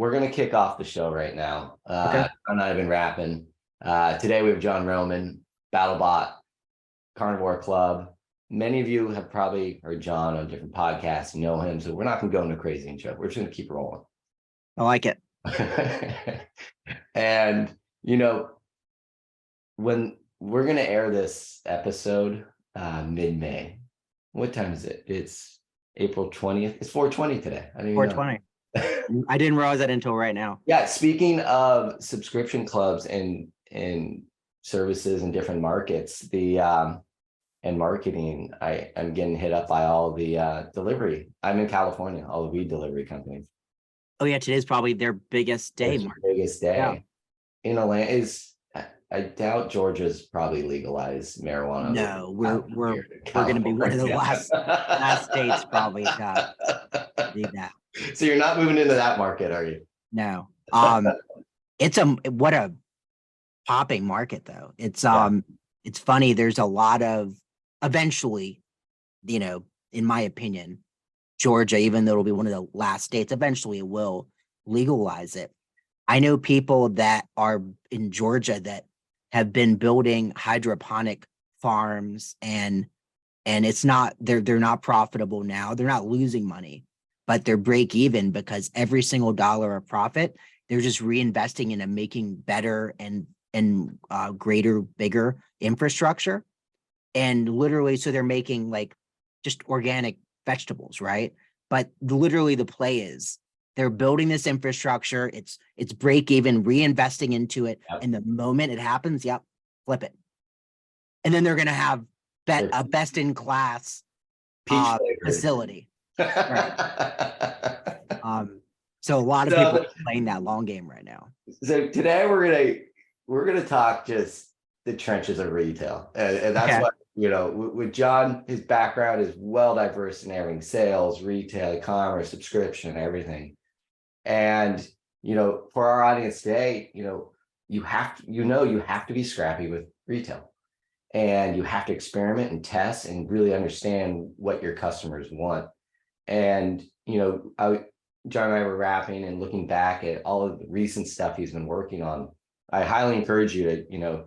we're going to kick off the show right now. Okay. I'm not even rapping. Today we have John Roman, BattlBox Carnivore Club. Many of you have probably heard John on different podcasts, you know him, so we're not going to go into crazy intro. We're just going to keep rolling. I like it. And, when we're going to air this episode mid-May, what time is it? It's April 20th. It's 4:20 today. I didn't even 420. I didn't realize that until right now. Yeah, speaking of subscription clubs and services in different markets, and marketing, I'm getting hit up by all the delivery. I'm in California, all the weed delivery companies. Oh yeah, today's probably their biggest day. Biggest day. Yeah. In Atlanta I doubt Georgia's probably legalized marijuana. No, we're going to be one of the last states probably to do that. So you're not moving into that market, are you? No. What a popping market though. It's funny. There's a lot of eventually, in my opinion, Georgia, even though it'll be one of the last states, eventually it will legalize it. I know people that are in Georgia that have been building hydroponic farms and it's not, they're not profitable now. They're not losing money, but they're break even because every single dollar of profit, they're just reinvesting into making better and greater, bigger infrastructure. And literally, so they're making like just organic vegetables, right? But literally the play is they're building this infrastructure. It's break even, reinvesting into it. Yep. And the moment it happens, flip it. And then they're going to have a best in class facility. Right. So a lot of people are playing that long game right now. So today we're gonna talk just the trenches of retail, and that's what with John. His background is well diverse in everything: sales, retail, commerce, subscription, everything. And for our audience today, you have to be scrappy with retail, and you have to experiment and test and really understand what your customers want. And John and I were rapping and looking back at all of the recent stuff he's been working on. I highly encourage you to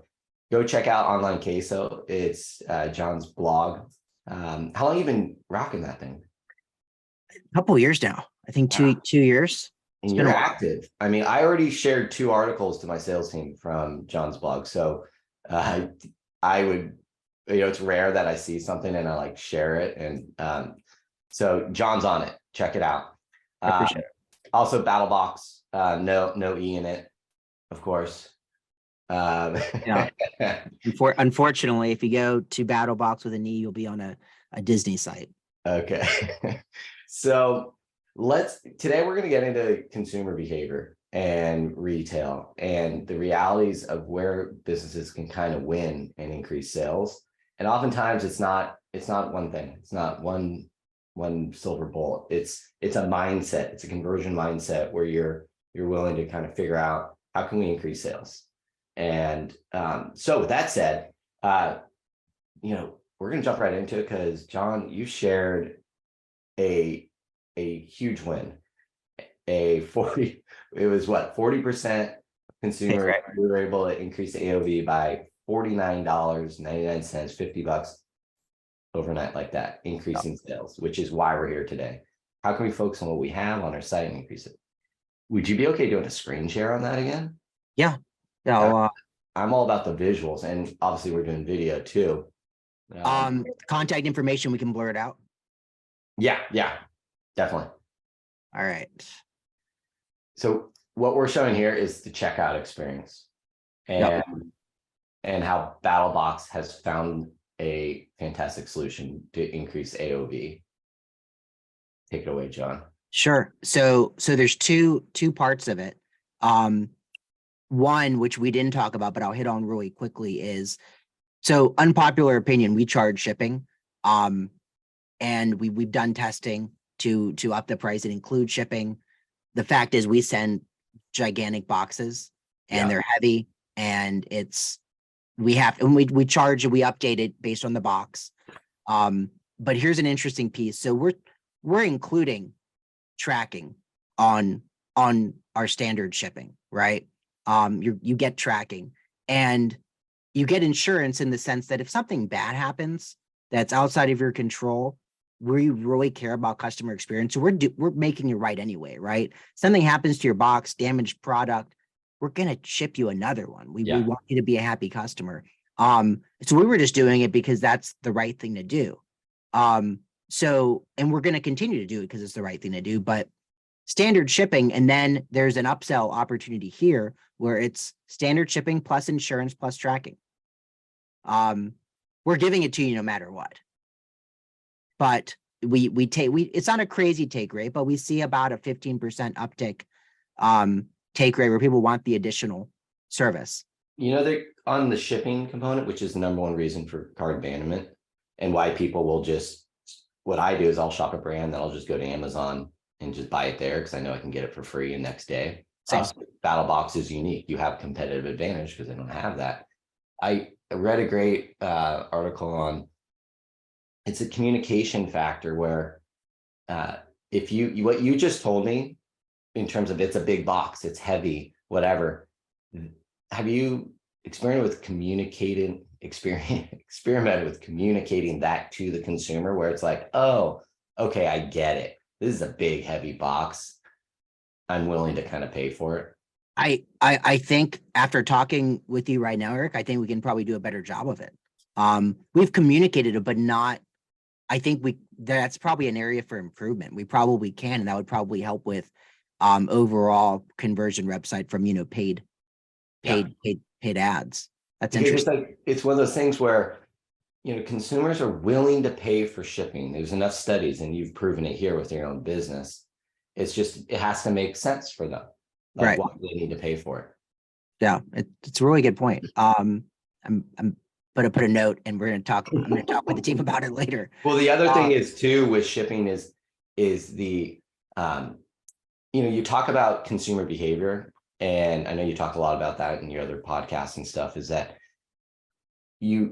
go check out Online Queso. It's John's blog. How long have you been rocking that thing? A couple of years now. I think two years. And you're active. I mean, I already shared 2 articles to my sales team from John's blog. So I would, it's rare that I see something and I share it. And so John's on it. Check it out. I appreciate it. Also BattlBox, no E in it, of course. Yeah. Unfortunately, if you go to BattlBox with an E, you'll be on a Disney site. Okay. So today we're going to get into consumer behavior and retail and the realities of where businesses can kind of win and increase sales. And oftentimes it's not one thing. It's not one silver bullet. It's a mindset. It's a conversion mindset where you're willing to kind of figure out how can we increase sales. And so with that said, we're going to jump right into it because John, you shared a huge win. It was 40% consumer. Right. We were able to increase the AOV by $49.99, $50 overnight like that, increasing sales, which is why we're here today. How can we focus on what we have on our site and increase it? Would you be okay doing a screen share on that again? Yeah. No, I'm all about the visuals, and obviously we're doing video too. Contact information, we can blur it out. Yeah, definitely. All right. So what we're showing here is the checkout experience, and how BattlBox has found a fantastic solution to increase AOV. Take it away, John. Sure. So there's two parts of it. One, which we didn't talk about, but I'll hit on really quickly, is so unpopular opinion, we charge shipping. And we've done testing to up the price and include shipping. The fact is we send gigantic boxes and they're heavy, and we charge and we update it based on the box. But here's an interesting piece. So we're including tracking on on our standard shipping, right? You get tracking and you get insurance in the sense that if something bad happens that's outside of your control, we really care about customer experience. So we're making it right anyway, right? Something happens to your box, damaged product, we're gonna ship you another one. We want you to be a happy customer. So we were just doing it because that's the right thing to do. So, and we're gonna continue to do it because it's the right thing to do, but standard shipping, and then there's an upsell opportunity here where it's standard shipping plus insurance plus tracking. We're giving it to you no matter what. But it's not a crazy take rate, but we see about a 15% uptick take rate where people want the additional service. They're on the shipping component, which is the number one reason for cart abandonment, and why people will just, what I do is I'll shop a brand, then I'll just go to Amazon and just buy it there because I know I can get it for free the next day. BattlBox is unique. You have competitive advantage because they don't have that. I read a great article on, it's a communication factor where if what you just told me in terms of it's a big box, it's heavy, whatever. Have you experimented with communicating that to the consumer where it's like, oh, okay, I get it. This is a big, heavy box. I'm willing to kind of pay for it. I think after talking with you right now, Eric, I think we can probably do a better job of it. We've communicated it, but not, I think that's probably an area for improvement. We probably can, and that would probably help with overall conversion website from, paid ads. That's interesting. It's one of those things where, consumers are willing to pay for shipping. There's enough studies, and you've proven it here with your own business. It's just, it has to make sense for them. Like, why they need to pay for it. Yeah, it's a really good point. I'm put a note, and I'm going to talk with the team about it later. Well, the other thing is too with shipping is the you talk about consumer behavior, and I know you talk a lot about that in your other podcasts and stuff, is that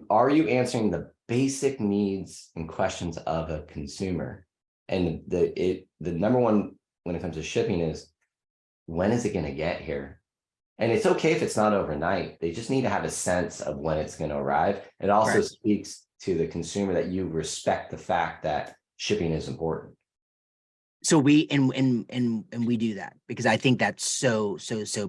are you answering the basic needs and questions of a consumer? And the number one when it comes to shipping is, when is it going to get here? And it's okay if it's not overnight. They just need to have a sense of when it's going to arrive. It also speaks to the consumer that you respect the fact that shipping is important. So we do that because I think that's so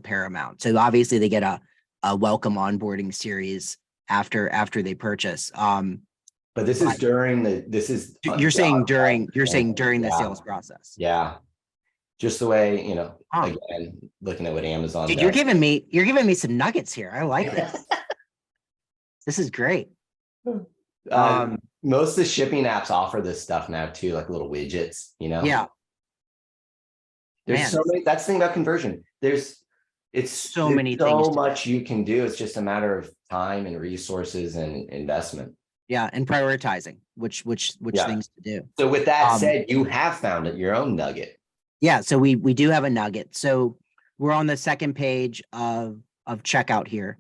paramount. So obviously they get a welcome onboarding series after they purchase. But this is during you're saying during the sales process. Yeah. Just the way, again, looking at what Amazon does. You're giving me some nuggets here. I like this. This is great. Most of the shipping apps offer this stuff now too, like little widgets, Yeah. There's so many, that's the thing about conversion. There's so much you can do. It's just a matter of time and resources and investment. Yeah, and prioritizing which things to do. So with that said, you have found your own nugget. Yeah, so we do have a nugget. So we're on the second page of checkout here.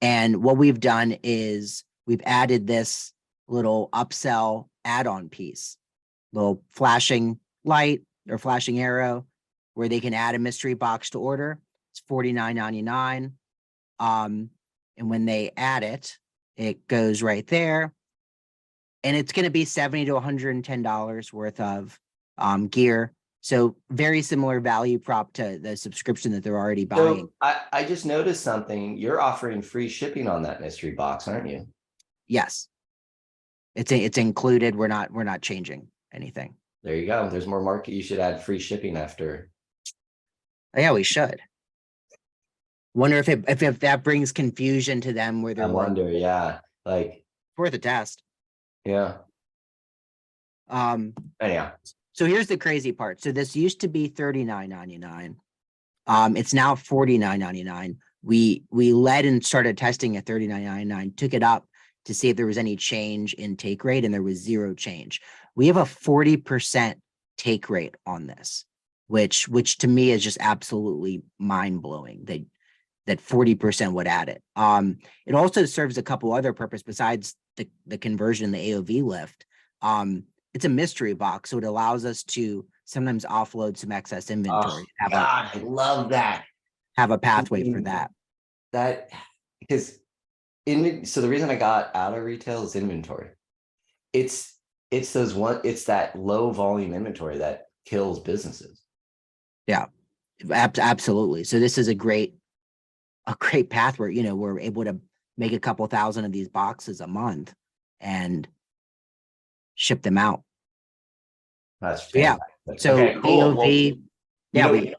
And what we've done is we've added this little upsell add-on piece, little flashing light or flashing arrow where they can add a mystery box to order. It's $49.99. And when they add it, it goes right there. And it's going to be $70 to $110 worth of gear. So very similar value prop to the subscription that they're already buying. So I just noticed something. You're offering free shipping on that mystery box, aren't you? Yes. It's included. We're not changing anything. There you go. There's more market. You should add free shipping after. Yeah, we should. Wonder if that brings confusion to them where they're yeah. Like worth a test. Yeah. Anyhow. So here's the crazy part. So this used to be $39.99. It's now $49.99. We led and started testing at $39.99, took it up to see if there was any change in take rate, and there was zero change. We have a 40% take rate on this, which to me is just absolutely mind-blowing that 40% would add it. It also serves a couple other purposes besides the conversion, the AOV lift. It's a mystery box, so it allows us to sometimes offload some excess Oh inventory, God, I love that. have a pathway for that. That because so the reason I got out of retail is inventory. It's it's that low volume inventory that kills businesses. Yeah, absolutely. So this is a great path where, we're able to make a couple thousand of these boxes a month and ship them out. That's Yeah. fantastic. So Okay, cool. Well, AOV, yeah,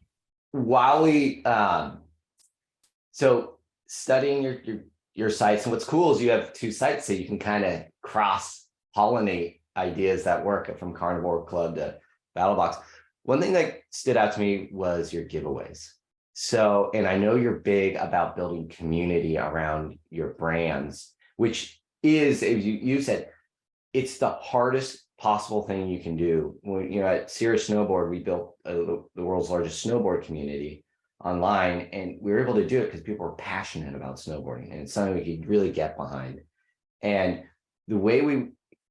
while we so studying your sites, and what's cool is you have two sites, so you can kind of cross pollinate ideas that work from Carnivore Club to BattlBox. One thing that stood out to me was your giveaways. So, and I know you're big about building community around your brands, which is, as you said, it's the hardest possible thing you can do. When, at Sierra Snowboard, we built the world's largest snowboard community online, and we were able to do it because people were passionate about snowboarding, and it's something we could really get behind. And the way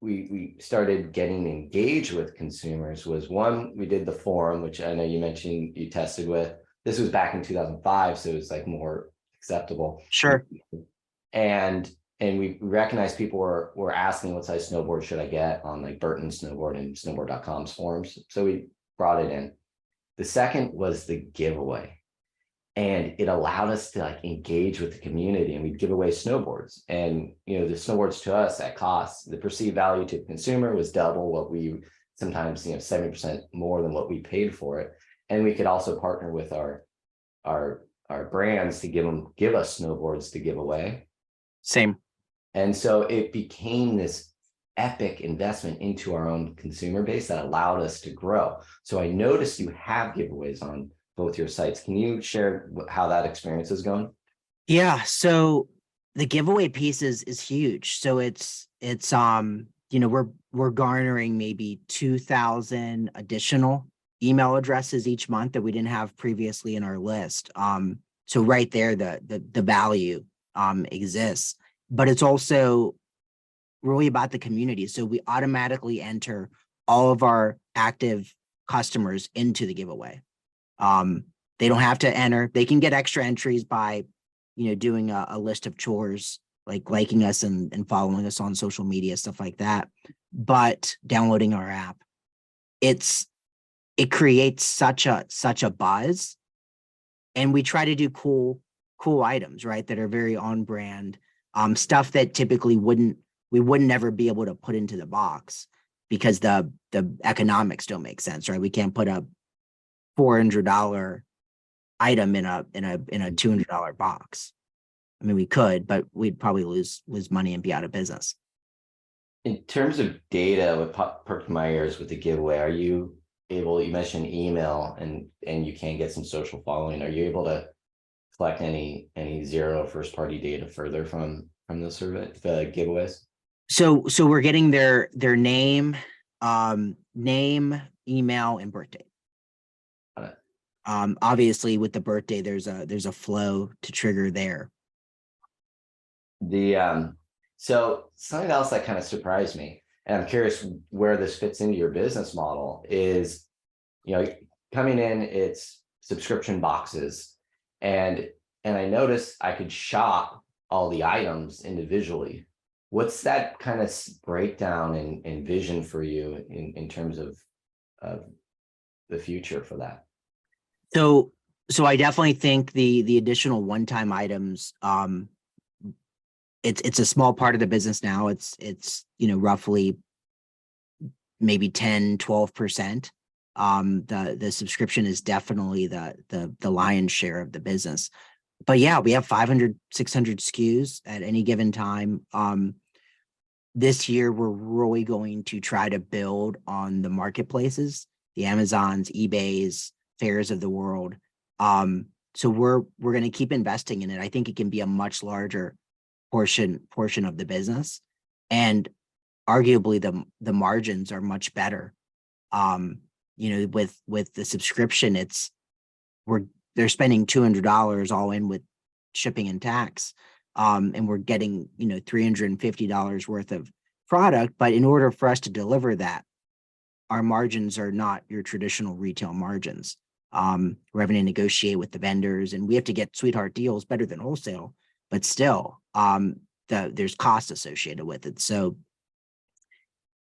we started getting engaged with consumers was, one, we did the forum, which I know you mentioned you tested with. This was back in 2005, so it was like more acceptable. sure. And we recognized people were asking what size snowboard should I get on like Burton Snowboard and snowboard.com's forums. So we brought it in. The second was the giveaway. And it allowed us to like engage with the community, and we'd give away snowboards. And the snowboards to us at cost, the perceived value to the consumer was double what we sometimes 70% more than what we paid for it. And we could also partner with our brands to give us snowboards to give away. Same. And so it became this epic investment into our own consumer base that allowed us to grow. So I noticed you have giveaways on both your sites. Can you share how that experience is going? Yeah. So the giveaway piece is huge. So we're garnering maybe 2,000 additional email addresses each month that we didn't have previously in our list. So right there, the value exists, but it's also really about the community. So we automatically enter all of our active customers into the giveaway. They don't have to enter. They can get extra entries by, doing a list of chores, like liking us and following us on social media, stuff like that. But downloading our app, it creates such a buzz, and we try to do cool items, right, that are very on brand, stuff that typically we wouldn't ever be able to put into the box because the economics don't make sense, right? We can't put a $400 item in a $200 box. I mean, we could, but we'd probably lose money and be out of business. In terms of data, what perked my ears with the giveaway, are you able, you mentioned email and you can get some social following. Are you able to collect any zero first party data further from the survey, the giveaways? So we're getting their name, email, and birthday. Obviously with the birthday, there's a flow to trigger there. So something else that kind of surprised me, and I'm curious where this fits into your business model, is coming in, it's subscription boxes, and I noticed I could shop all the items individually. What's that kind of breakdown and vision for you in terms of the future for that? So I definitely think the additional one-time items, it's a small part of the business now. It's roughly maybe 10-12%. The subscription is definitely the lion's share of the business. But yeah, we have 500, 600 SKUs at any given time. This year, we're really going to try to build on the marketplaces, the Amazons, eBays, Fairs of the world. So we're going to keep investing in it. I think it can be a much larger portion of the business, and arguably the margins are much better. With the subscription, they're spending $200 all in with shipping and tax. And we're getting, $350 worth of product. But in order for us to deliver that, our margins are not your traditional retail margins. We're having to negotiate with the vendors, and we have to get sweetheart deals better than wholesale, but still, there's cost associated with it. So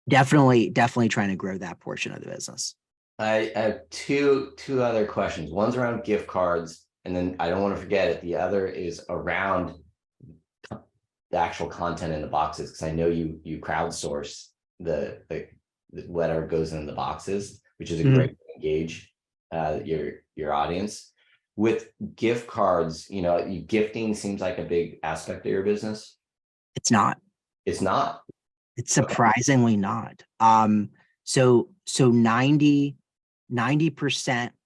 definitely trying to grow that portion of the business. I have two other questions. One's around gift cards, and then I don't want to forget it. The other is around the actual content in the boxes, because I know you crowdsource the whatever goes in the boxes, which is a great way to engage your audience. With gift cards, gifting seems like a big aspect of your business. It's not. It's not. It's surprisingly not. So 90%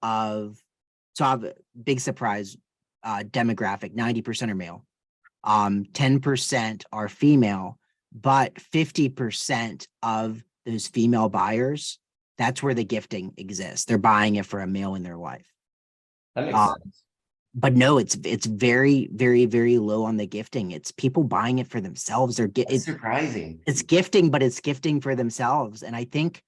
of, so I have a big surprise demographic, 90% are male. 10% are female, but 50% of those female buyers, that's where the gifting exists. They're buying it for a male in their life. That makes sense. But no, it's very, very, very low on the gifting. It's people buying it for themselves. It's surprising. It's gifting, but it's gifting for themselves. And I think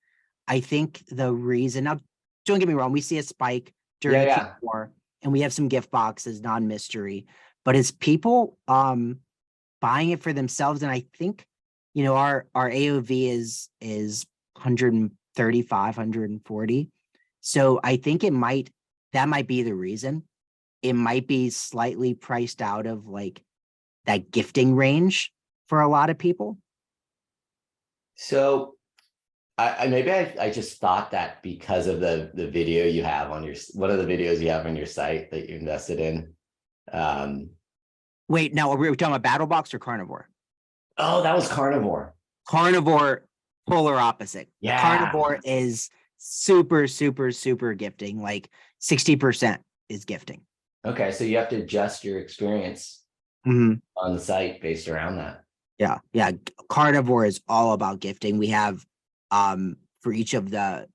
the reason, now don't get me wrong, we see a spike during Q4, and we have some gift boxes, non-mystery, but it's people buying it for themselves. And I think, our AOV is 135, 140. So I think that might be the reason. It might be slightly priced out of like that gifting range for a lot of people. So I just thought that because of the video you have on one of the videos you have on your site that you invested in. Wait, now are we talking about BattlBox or Carnivore? Oh, that was Carnivore. Carnivore, polar opposite. Yeah. Carnivore is super, super, super gifting. Like 60% is gifting. Okay, so you have to adjust your experience on the site based around that. Yeah. Carnivore is all about gifting. We have for each of the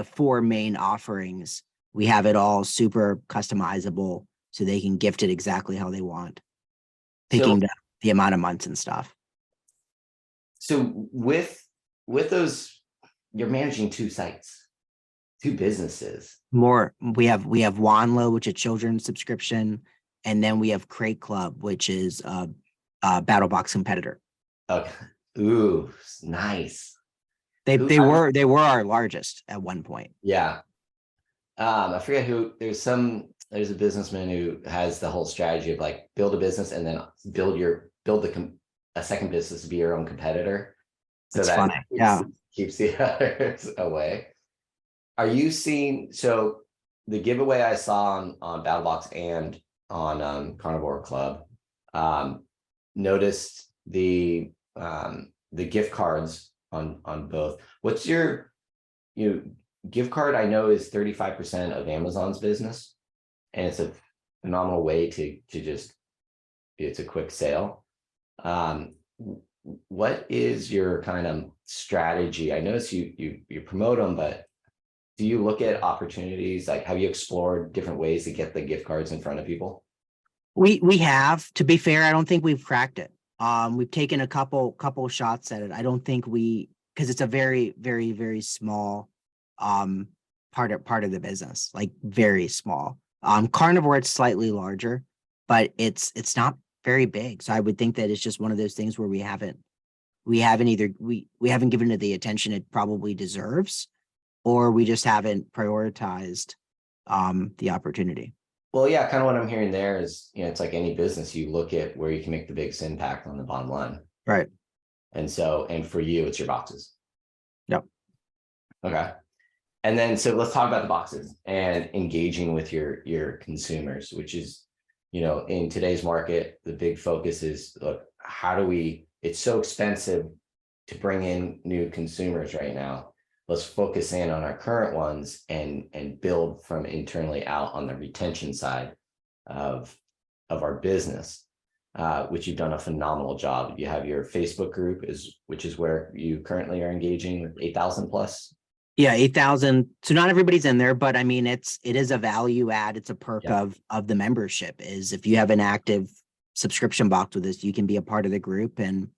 4 main offerings, we have it all super customizable so they can gift it exactly how they want, picking the amount of months and stuff. So with those, you're managing 2 sites, 2 businesses. More, we have Wanlo, which is a children's subscription, and then we have Crate Club, which is a BattlBox competitor. Okay. Ooh, nice. They were our largest at one point. Yeah. I forget who. There's a businessman who has the whole strategy of like build a business and then build a second business to be your own competitor. So that's funny. Keeps the others away. Are you seeing, so the giveaway I saw on BattlBox and on Carnivore Club, noticed the gift cards on both. What's your gift card? I know is 35% of Amazon's business, and it's a phenomenal way to just, it's a quick sale. What is your kind of strategy? I notice you promote them, but do you look at opportunities? Like, have you explored different ways to get the gift cards in front of people? We have, to be fair, I don't think we've cracked it. We've taken a couple shots at it. I don't think because it's a very, very, very small part of the business, like very small. Carnivore, it's slightly larger, but it's not very big. So I would think that it's just one of those things where we haven't given it the attention it probably deserves, or we just haven't prioritized the opportunity. Well, yeah, kind of what I'm hearing there is, it's like any business, you look at where you can make the biggest impact on the bottom line. Right. And for you, it's your boxes. Yep. Okay. And then, so let's talk about the boxes and engaging with your consumers, which is, in today's market, the big focus is, look, it's so expensive to bring in new consumers right now. Let's focus in on our current ones and build from internally out on the retention side of our business, which you've done a phenomenal job. You have your Facebook group, which is where you currently are engaging with 8,000 plus. Yeah, 8,000. So not everybody's in there, but I mean, it is a value add. It's a perk of the membership, is if you have an active subscription box with us, you can be a part of the group. And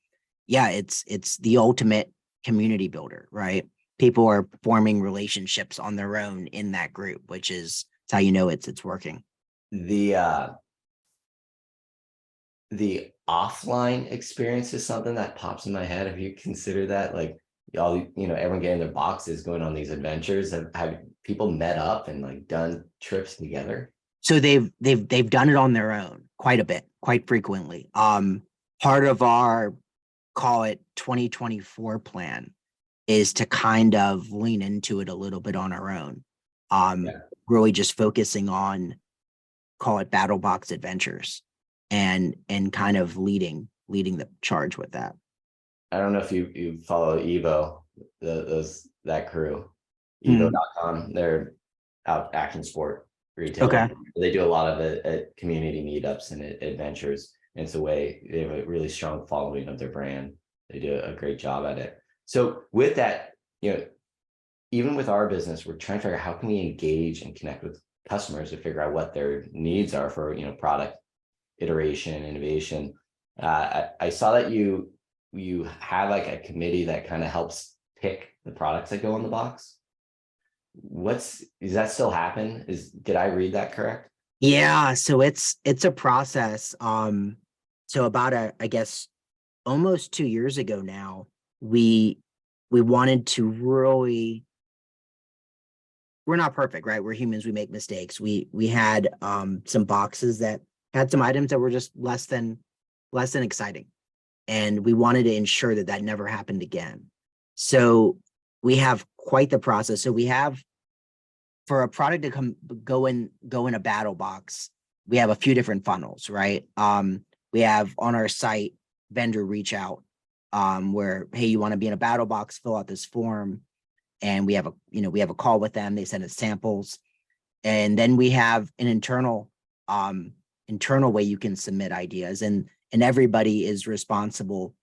yeah, it's the ultimate community builder, right? people are forming relationships on their own in that group, which is how you know it's working. The offline experience is something that pops in my head. Have you considered that? Like y'all, everyone getting their boxes, going on these adventures. Have people met up and like done trips together? So they've done it on their own quite a bit, quite frequently. Part of our, call it 2024 plan, is to kind of lean into it a little bit on our own. Yeah. Really just focusing on, call it BattlBox adventures, and kind of leading the charge with that. I don't know if you follow Evo, that crew, Evo.com. They're out action sport retailer. Okay. They do a lot of it at community meetups and adventures. And it's a way they have a really strong following of their brand. They do a great job at it. So with that, even with our business, we're trying to figure out how can we engage and connect with customers to figure out what their needs are for product iteration, innovation. I saw that you have like a committee that kind of helps pick the products that go in the box. Is that still happen? Did I read that correct? Yeah, so it's a process. So about I guess almost 2 years ago now, we wanted to really, we're not perfect, right? We're humans, we make mistakes. We had some boxes that had some items that were just less than exciting. And we wanted to ensure that that never happened again. So we have quite the process. So we have, for a product to go in a battle box, we have a few different funnels, right? We have on our site vendor reach out, where, hey, you want to be in a battle box, fill out this form, and we have a call with them. They send us samples, and then we have an internal way you can submit ideas, and everybody is responsible.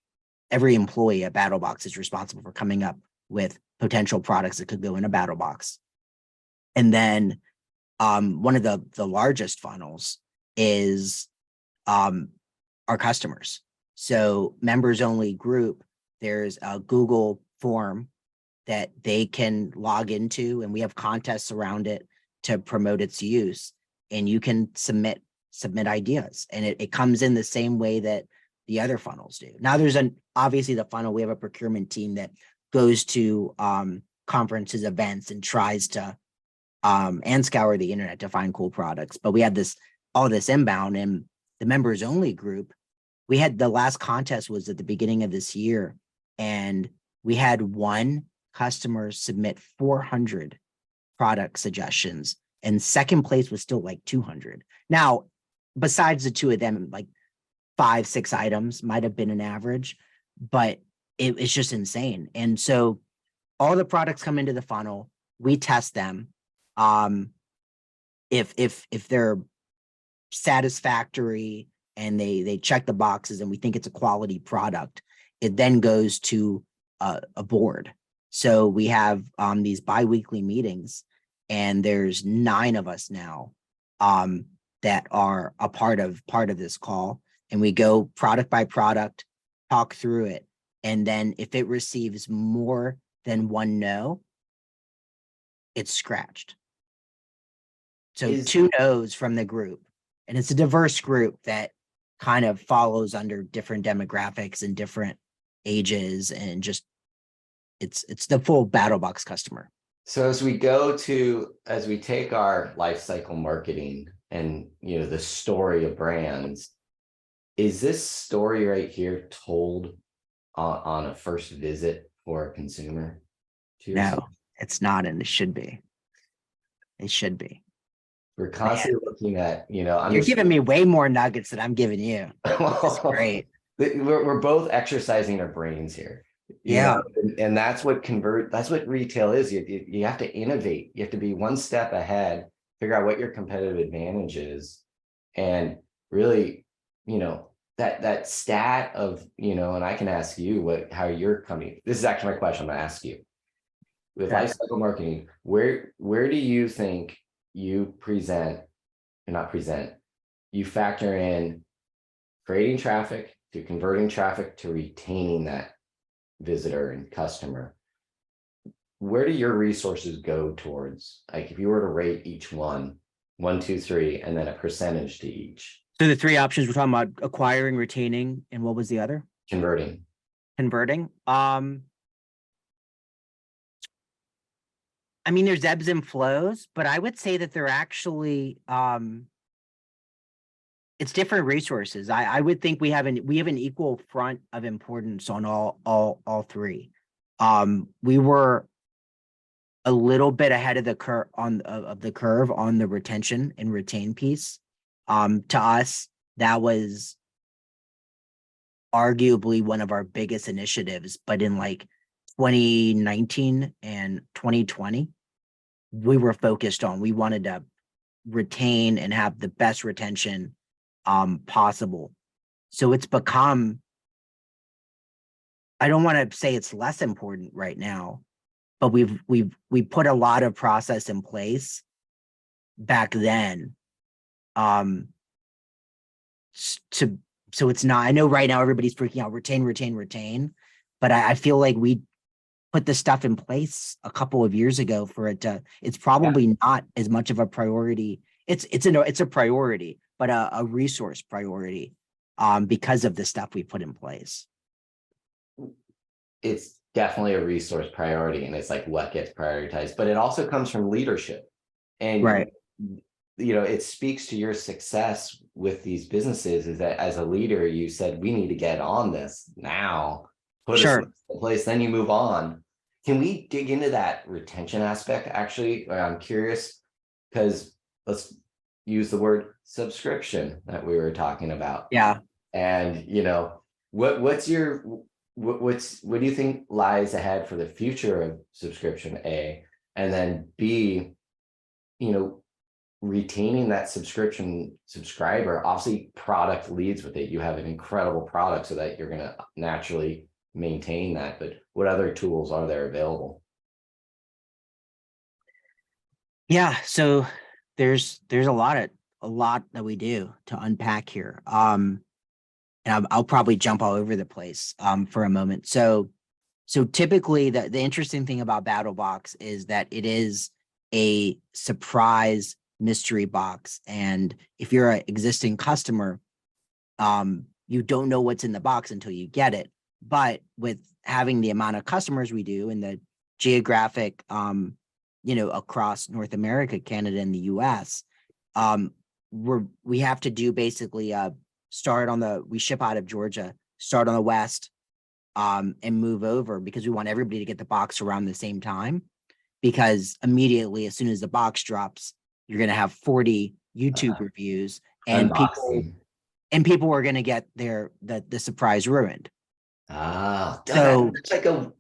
Every employee at BattlBox is responsible for coming up with potential products that could go in a battle box. And then one of the largest funnels is our customers. So members only group, there's a Google form that they can log into, and we have contests around it to promote its use. And you can submit ideas, and it comes in the same way that the other funnels do. Now there's obviously the funnel, we have a procurement team that goes to conferences, events, and tries to and scour the internet to find cool products. But we had all this inbound, and the members only group, we had, the last contest was at the beginning of this year, and we had one customer submit 400 product suggestions, and second place was still like 200. Now, besides the two of them, like 5-6 items might have been an average, but it's just insane. And so all the products come into the funnel, we test them. If they're satisfactory and they check the boxes and we think it's a quality product, it then goes to a board. So we have these bi-weekly meetings, and there's 9 of us now that are a part of this call, and we go product by product, talk through it, and then if it receives more than one no, it's scratched. So 2 no's from the group, and it's a diverse group that kind of follows under different demographics and different ages, and just it's the full BattlBox customer. So as we take our life cycle marketing and the story of brands, is this story right here told on a first visit for a consumer? No, it's not, and it should be. It should be. We're constantly looking at, you're giving me way more nuggets than I'm giving you. That's great. We're both exercising our brains here. And that's what retail is. You have to innovate. You have to be one step ahead, figure out what your competitive advantage is, and really, that stat of, and I can ask you how you're coming. This is actually my question I'm going to ask you. With lifecycle marketing, where do you think you you factor in creating traffic to converting traffic to retaining that visitor and customer? where do your resources go towards? Like if you were to rate each one, 1, 2, 3, and then a percentage to each. So the three options we're talking about: acquiring, retaining, and what was the other? Converting. Converting. I mean, there's ebbs and flows, but I would say that they're actually it's different resources. I would think we have an equal front of importance on all three. We were a little bit ahead of the curve on the retention and retain piece. To us, that was arguably one of our biggest initiatives, but in like 2019 and 2020, we were focused on, we wanted to retain and have the best retention possible. So it's become, I don't want to say it's less important right now, but we put a lot of process in place back then so it's not, I know right now everybody's freaking out, retain, but I feel like we put this stuff in place a couple of years ago for it to, it's probably not as much of a priority. It's a priority, but a resource priority because of the stuff we put in place. It's definitely a resource priority, and it's like what gets prioritized, but it also comes from leadership. And right, it speaks to your success with these businesses is that as a leader, you said, we need to get on this now, put us in place, then you move on. Can we dig into that retention aspect? Actually, I'm curious because let's use the word subscription that we were talking about. Yeah. And what do you think lies ahead for the future of subscription, A, and then B, retaining that subscriber? Obviously product leads with it. You have an incredible product so that you're going to naturally maintain that, but what other tools are there available? Yeah, so there's a lot that we do to unpack here. And I'll probably jump all over the place for a moment. So typically the interesting thing about BattlBox is that it is a surprise mystery box. And if you're an existing customer, you don't know what's in the box until you get it. But with having the amount of customers we do and the geographic, across North America, Canada, and the US, we have to do basically we ship out of Georgia, start on the West, and move over because we want everybody to get the box around the same time. Because immediately, as soon as the box drops, you're going to have 40 YouTube reviews and people are going to get the surprise ruined. So it's like a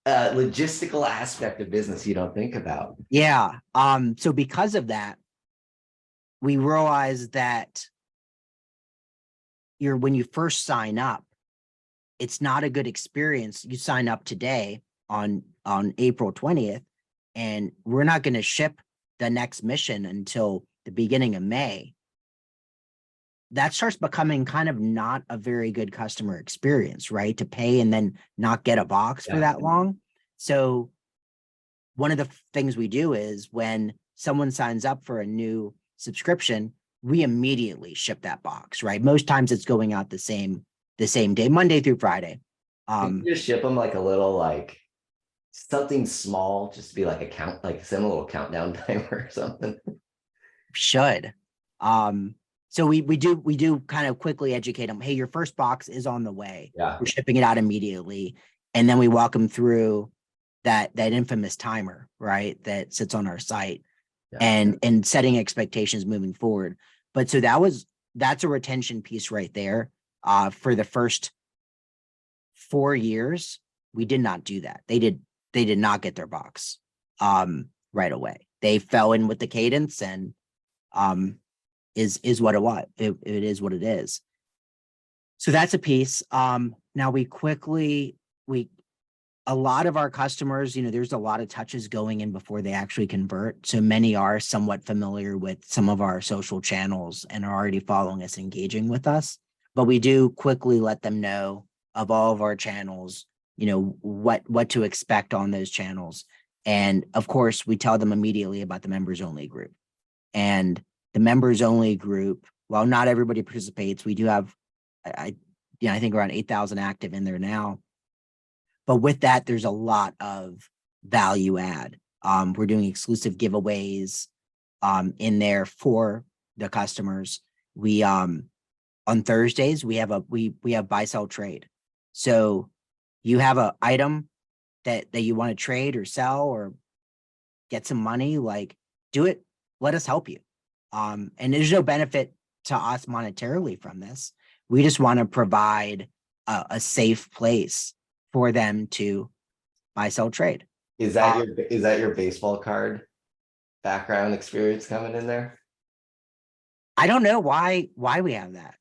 logistical aspect of business you don't think about. Yeah. So because of that, we realized that when you first sign up, it's not a good experience. You sign up today on April 20th, and we're not going to ship the next mission until the beginning of May. That starts becoming kind of not a very good customer experience, right? To pay and then not get a box for that long. So one of the things we do is when someone signs up for a new subscription, we immediately ship that box, right? Most times it's going out the same day, Monday through Friday. You just ship them like a little, like something small, just to be like send a little countdown timer or something. Should. So we do kind of quickly educate them. Hey, your first box is on the way. Yeah. We're shipping it out immediately. And then we walk them through that infamous timer, right? That sits on our site and setting expectations moving forward. But so that's a retention piece right there. For the first 4 years, we did not do that. They did not get their box right away. They fell in with the cadence and is what it was. It is what it is. So that's a piece. Now a lot of our customers, there's a lot of touches going in before they actually convert. So many are somewhat familiar with some of our social channels and are already following us, engaging with us. But we do quickly let them know of all of our channels, what to expect on those channels. And of course, we tell them immediately about the members only group. And the members only group, while not everybody participates, we do have, I think around 8,000 active in there now. But with that, there's a lot of value add. We're doing exclusive giveaways in there for the customers. We on Thursdays we have buy sell trade. So you have an item that you want to trade or sell or get some money, like do it. Let us help you. And there's no benefit to us monetarily from this. We just want to provide a safe place for them to buy, sell, trade. Is that your baseball card background experience coming in there? I don't know why we have that.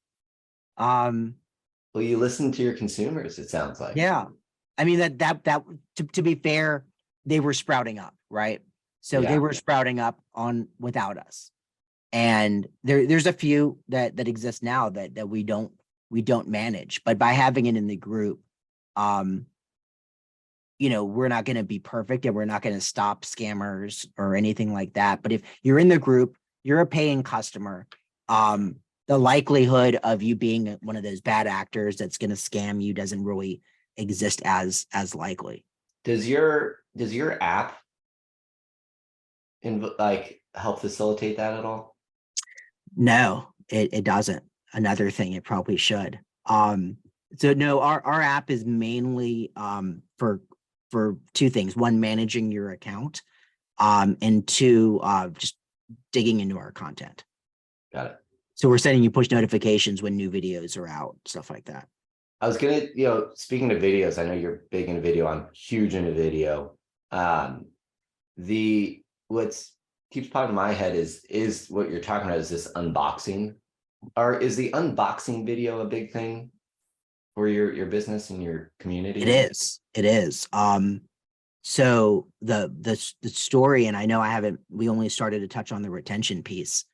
Well, you listen to your consumers, it sounds like. Yeah. I mean, that to be fair, they were sprouting up, right? So they were sprouting up without us. And there's a few that exist now that we don't manage, but by having it in the group, we're not going to be perfect and we're not going to stop scammers or anything like that. But if you're in the group, you're a paying customer. The likelihood of you being one of those bad actors that's going to scam you doesn't really exist as likely. Does your app help facilitate that at all? No, it doesn't. Another thing it probably should. So no, our app is mainly for two things. One, managing your account, and two, just digging into our content. Got it. So we're sending you push notifications when new videos are out, stuff like that. I was gonna, speaking of videos, I know you're big into video. I'm huge into video. What's keeps popping in my head is what you're talking about is this unboxing. Or is the unboxing video a big thing for your business and your community? It is. So the story, and I know we only started to touch on the retention piece,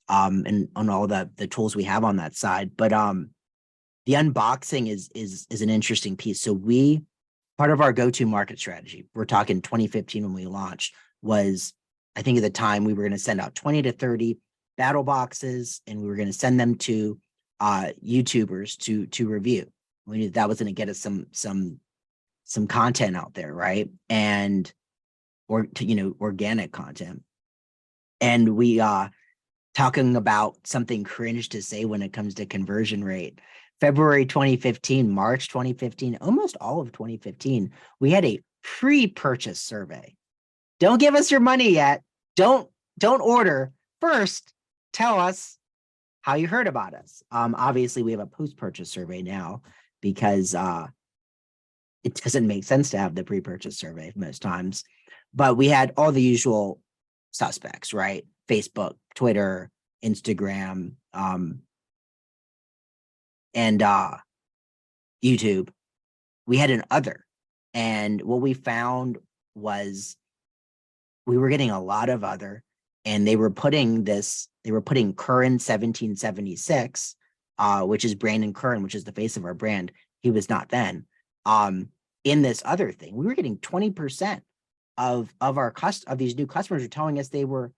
and on all the tools we have on that side, but the unboxing is an interesting piece. So part of our go-to market strategy, we're talking 2015 when we launched, was, I think at the time we were going to send out 20 to 30 battle boxes, and we were going to send them to YouTubers to review. We knew that was going to get us some content out there, right? And organic content. And we talking about something cringe to say when it comes to conversion rate. February 2015, March 2015, almost all of 2015, we had a pre-purchase survey. Don't give us your money yet. Don't order. First, tell us how you heard about us. Obviously, we have a post-purchase survey now because it doesn't make sense to have the pre-purchase survey most times. But we had all the usual suspects, right? Facebook, Twitter, Instagram, and YouTube. We had an other. And what we found was we were getting a lot of other, and they were putting Curran 1776, which is Brandon Curran, which is the face of our brand. He was not then. In this other thing, we were getting 20% of these new customers were telling us they were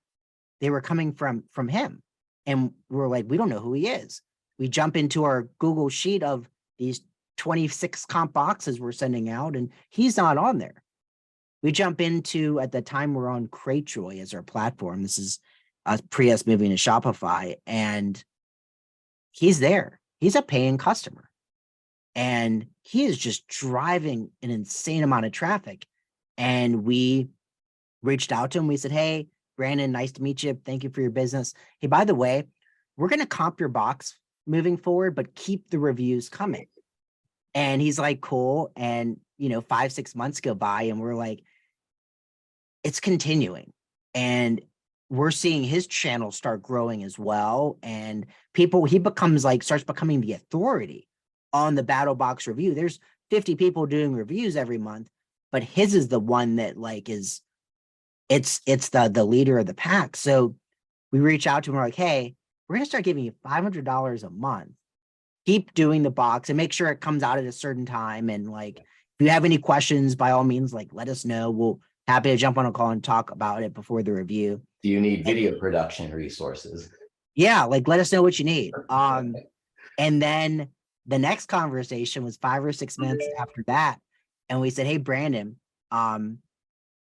coming from him. And we're like, we don't know who he is. We jump into our Google sheet of these 26 comp boxes we're sending out, and he's not on there. We jump into, at the time, we're on Cratejoy as our platform. This is pre us moving to Shopify, and he's there. He's a paying customer, and he is just driving an insane amount of traffic. And we reached out to him. We said, hey, Brandon, nice to meet you. Thank you for your business. Hey, by the way, we're going to comp your box moving forward, but keep the reviews coming. And he's like, cool. And, 5-6 months go by, and we're like, it's continuing. And we're seeing his channel start growing as well. And he starts becoming the authority on the BattlBox review. There's 50 people doing reviews every month, but his is the one that it's the leader of the pack. So we reach out to him. We're like, hey, we're going to start giving you $500 a month. Keep doing the box and make sure it comes out at a certain time. And if you have any questions, by all means, like let us know. We'll happy to jump on a call and talk about it before the review. Do you need video production resources? Yeah, like let us know what you need. And then the next conversation was 5 or 6 months after that. And we said, hey, Brandon, do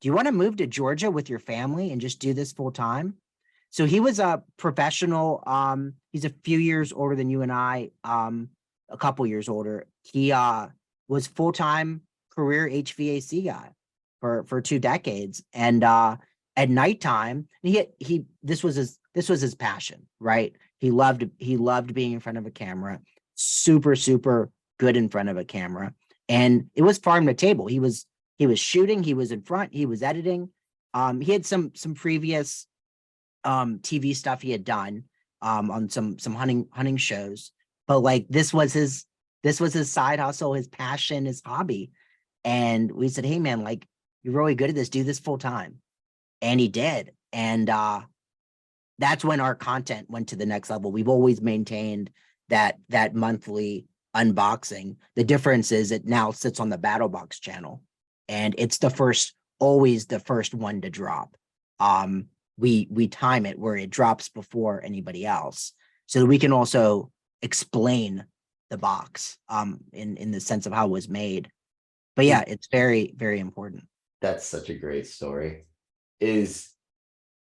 you want to move to Georgia with your family and just do this full time? So he was a professional. He's a few years older than you and I, a couple years older. He was full-time career HVAC guy for 2 decades. And at nighttime, this was his passion, right? He loved being in front of a camera, super, super good in front of a camera. And it was farm to table. He was shooting, he was in front, he was editing. He had some previous TV stuff he had done on some hunting shows, but like this was his side hustle, his passion, his hobby. And we said, hey man, like you're really good at this, do this full time. And he did. And that's when our content went to the next level. We've always maintained that monthly unboxing. The difference is it now sits on the BattlBox channel, and it's always the first one to drop. We time it where it drops before anybody else, so that we can also explain the box in the sense of how it was made. But yeah, it's very, very important. That's such a great story. Is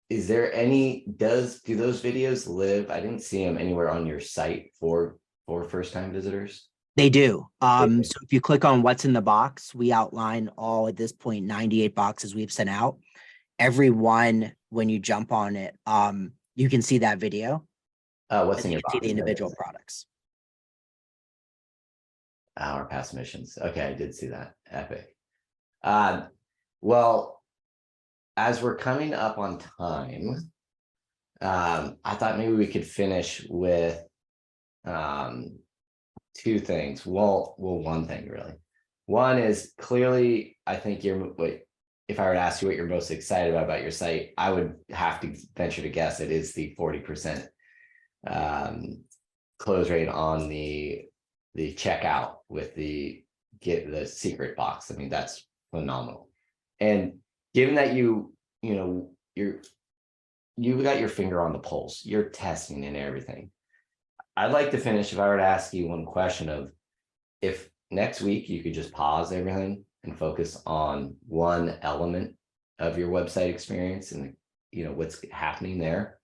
there any, do those videos live? I didn't see them anywhere on your site for first-time visitors. They do. So if you click on what's in the box, we outline all at this point 98 boxes we've sent out. Every one, when you jump on it, you can see that video. What's in your box? See the individual products. Our past missions. Okay, I did see that. Epic. Well, as we're coming up on time, I thought maybe we could finish with 2 things. Well, one thing really. One is clearly, I think if I were to ask you what you're most excited about your site, I would have to venture to guess it is the 40% close rate on the checkout with the secret box. I mean, that's phenomenal. And given that you've got your finger on the pulse, you're testing and everything. I'd like to finish, if I were to ask you one question of, if next week you could just pause everything and focus on one element of your website experience and what's happening there,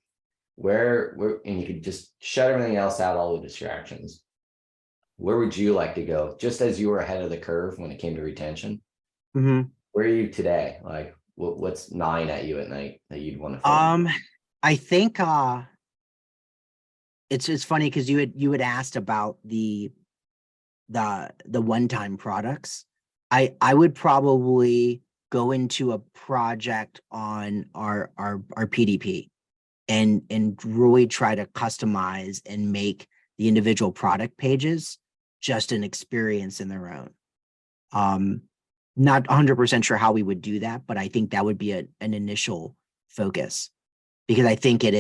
where and you could just shut everything else out, all the distractions. Where would you like to go? Just as you were ahead of the curve when it came to retention, where are you today? Like what's gnawing at you at night that you'd want to I think it's funny because you had asked about the one-time products. I would probably go into a project on our PDP and really try to customize and make the individual product pages just an experience in their own. Not 100% sure how we would do that, but I think that would be an initial focus, because I think I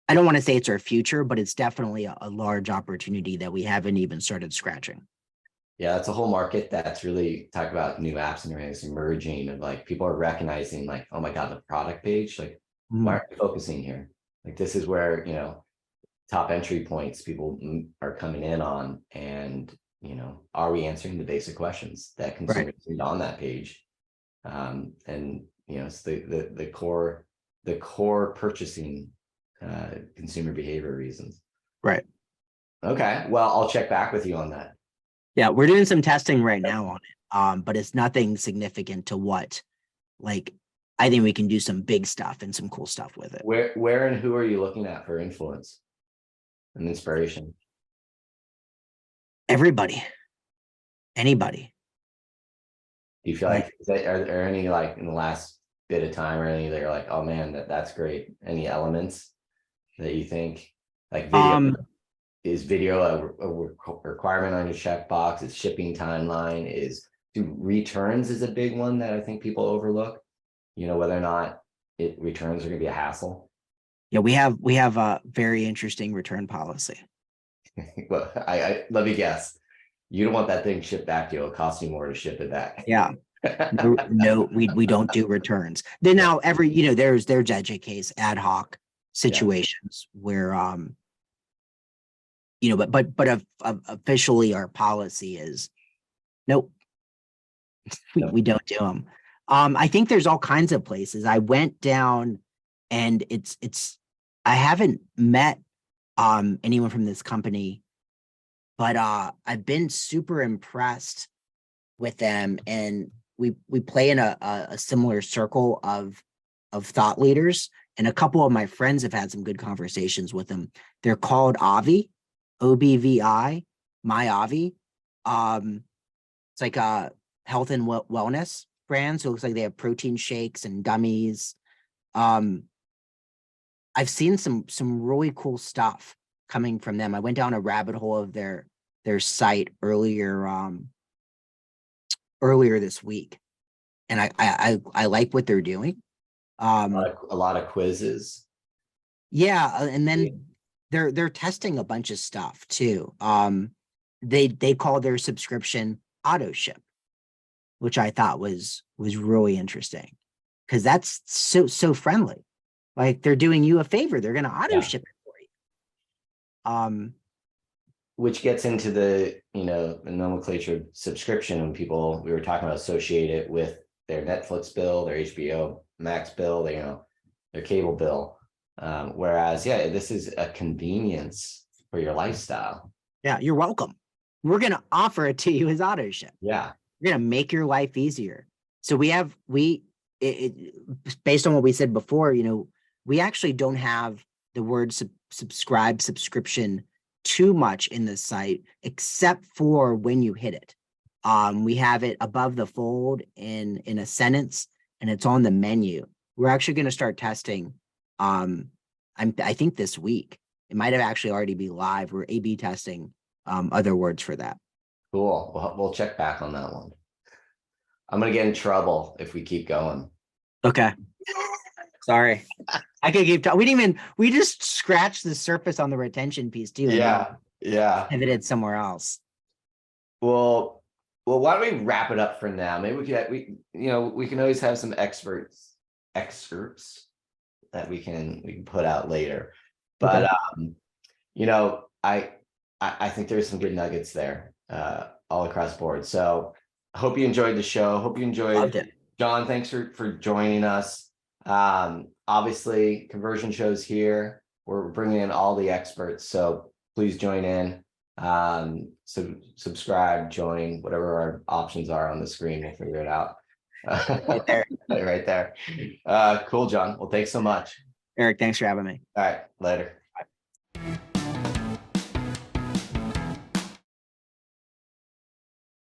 don't want to say it's our future, but it's definitely a large opportunity that we haven't even started scratching. Yeah, that's a whole market that's really talk about new apps and everything. It's emerging, and like people are recognizing like, oh my God, the product page, like why aren't we focusing here? Like this is where, top entry points people are coming in on, and are we answering the basic questions that consumers need on that page? And it's the core purchasing consumer behavior reasons. Right. Okay. Well, I'll check back with you on that. Yeah, we're doing some testing right now on it. But it's nothing significant to what, like, I think we can do some big stuff and some cool stuff with it. Where and who are you looking at for influence and inspiration? Everybody. Anybody. Do you feel like are there any, like in the last bit of time or anything that you're like, oh man, that's great? Any elements that you think, like video, is video a requirement on your checkbox? Is shipping timeline, do returns is a big one that I think people overlook, whether or not returns are going to be a hassle. Yeah, we have a very interesting return policy. Well, let me guess. You don't want that thing shipped back to you. It'll cost you more to ship it back. Yeah. No, we don't do returns. Then now there's edge case ad hoc situations where but officially our policy is nope. We don't do them. I think there's all kinds of places. I went down and I haven't met anyone from this company, but I've been super impressed with them, and we play in a similar circle of thought leaders, and a couple of my friends have had some good conversations with them. They're called Avi, OBVI, My Avi. It's like a health and wellness brand, so it looks like they have protein shakes and gummies. I've seen some really cool stuff coming from them. I went down a rabbit hole of their site earlier this week, and I like what they're doing. A lot of quizzes. Yeah, and then they're testing a bunch of stuff too. They call their subscription auto ship, which I thought was really interesting, because that's so friendly. Like, they're doing you a favor. They're going to auto ship it for you. Which gets into the nomenclature subscription, when we were talking about associate it with their Netflix bill, their HBO Max bill, their cable bill. Whereas, this is a convenience for your lifestyle. Yeah, you're welcome. We're going to offer it to you as auto ship. Yeah. We're going to make your life easier. So based on what we said before, we actually don't have the word subscription too much in the site, except for when you hit it. We have it above the fold in a sentence, and it's on the menu. We're actually going to start testing. I think this week. It might have actually already be live. We're A/B testing other words for that. Cool. We'll check back on that one. I'm gonna get in trouble if we keep going. Okay. Sorry. I could keep talking. We just scratched the surface on the retention piece too. Yeah. Pivoted somewhere else. Well, why don't we wrap it up for now? Maybe we can always have some excerpts that we can put out later. But I think there's some good nuggets there all across the board. So I hope you enjoyed the show. Hope you enjoyed. Loved it. John, thanks for joining us. Obviously, conversion shows here. We're bringing in all the experts, so please join in. Subscribe, join, whatever our options are on the screen. We'll figure it out. Right there. Right there. Cool, John. Well, thanks so much. Erik, thanks for having me. All right, later.